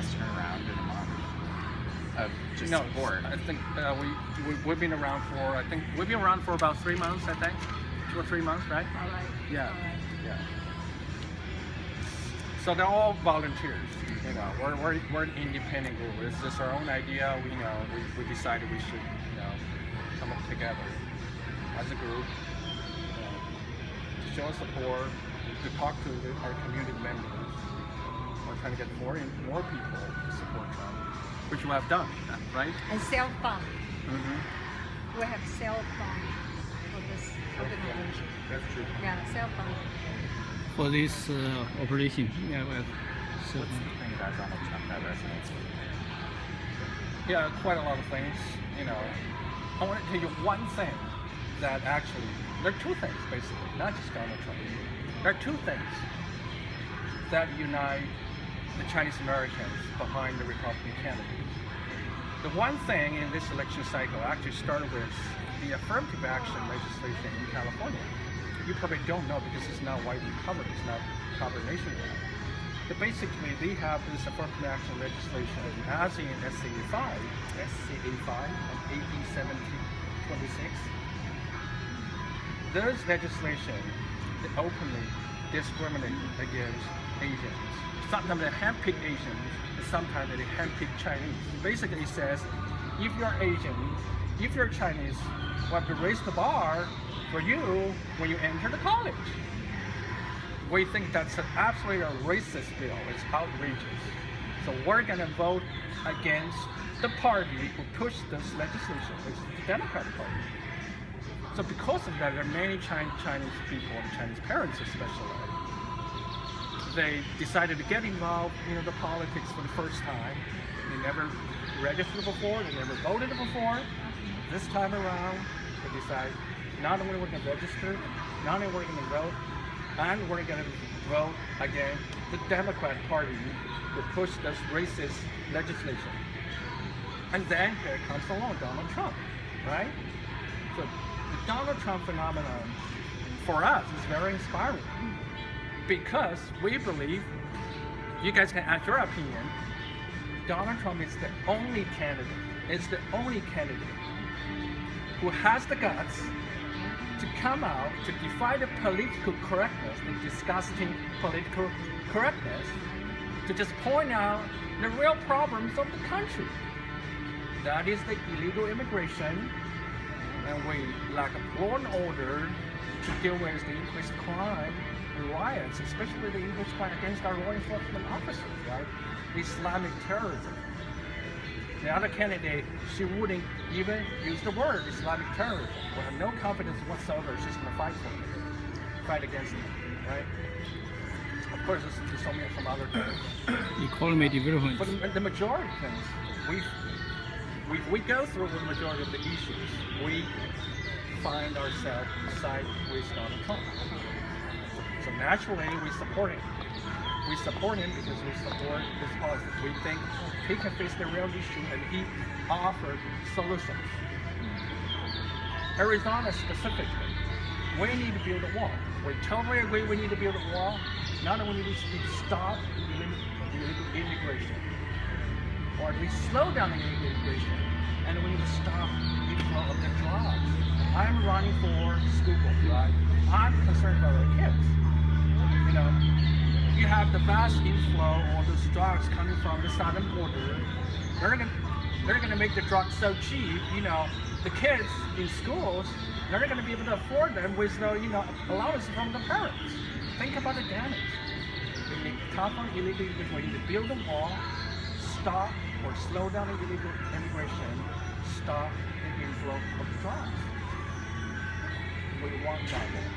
fast turnaround in a month of just No, support. I think we've been around for about 3 months, I think, 2 or 3 months, right? All right. Yeah. All right. Yeah. So they're all volunteers. You know, we're an independent group. It's just our own idea. We decided we should come up together as a group to show support, to talk to our community members. We're trying to get more people to support Trump, which we have done, right? And self-fund. Mm-hmm. We have self-fund for this organization. That's true. Yeah, self-fund. for this operation. Yeah, well, so, What's the thing about Donald Trump that resonates with you? Yeah, quite a lot of things. I want to tell you one thing that actually, there are two things basically, not just Donald Trump. There are two things that unite the Chinese Americans behind the Republican candidate. The one thing in this election cycle actually started with the affirmative action legislation in California. You probably don't know because it's not widely covered, it's not covered nationwide. But basically, they have this affirmative action legislation as in SCA 5 and AB 1726. There's legislation that openly discriminate against Asians. Sometimes they handpick Asians, and sometimes they handpick Chinese. Basically, it says, if you're Asian, if you're Chinese, we have to raise the bar for you when you enter the college. We think that's absolutely a racist bill. It's outrageous. So we're going to vote against the party who pushed this legislation, which is the Democratic Party. So because of that, there are many Chinese people, and Chinese parents especially, they decided to get involved in the politics for the first time. They never registered before, they never voted before. This time around, they decide not only we're going to register, not only we're going to vote, and we're going to vote against the Democrat Party who pushed this racist legislation. And then here comes along Donald Trump, right? So the Donald Trump phenomenon for us is very inspiring because we believe, you guys can add your opinion, Donald Trump is the only candidate who has the guts to come out to defy the political correctness, the disgusting political correctness, to just point out the real problems of the country. That is the illegal immigration, and we lack of law and order to deal with the increased crime and riots, especially the increased crime against our law enforcement officers, right? Islamic terrorism. The other candidate, she wouldn't even use the word Islamic terrorism. We have no confidence whatsoever she's going to fight against it, right? Of course, there's so many from other things. economy development. But the majority of things, we go through the majority of the issues. We find ourselves side with Donald Trump. So naturally, we support him. We support him because we support his policy. We think he can face the real issue and he offered solutions. Arizona specifically, we need to build a wall. We totally agree we need to build a wall. Not only do we need to stop illegal immigration, or at least slow down the illegal immigration, and we need to stop the flow of the drugs. I'm running for school board, right? I'm concerned about our kids. You have the vast inflow of those drugs coming from the southern border. They're gonna make the drugs so cheap. The kids in schools, they're not gonna be able to afford them with no, allowance from the parents. Think about the damage. We need to tough on illegal immigration. We need to build a wall, stop or slow down the illegal immigration, stop the inflow of drugs. We want that wall.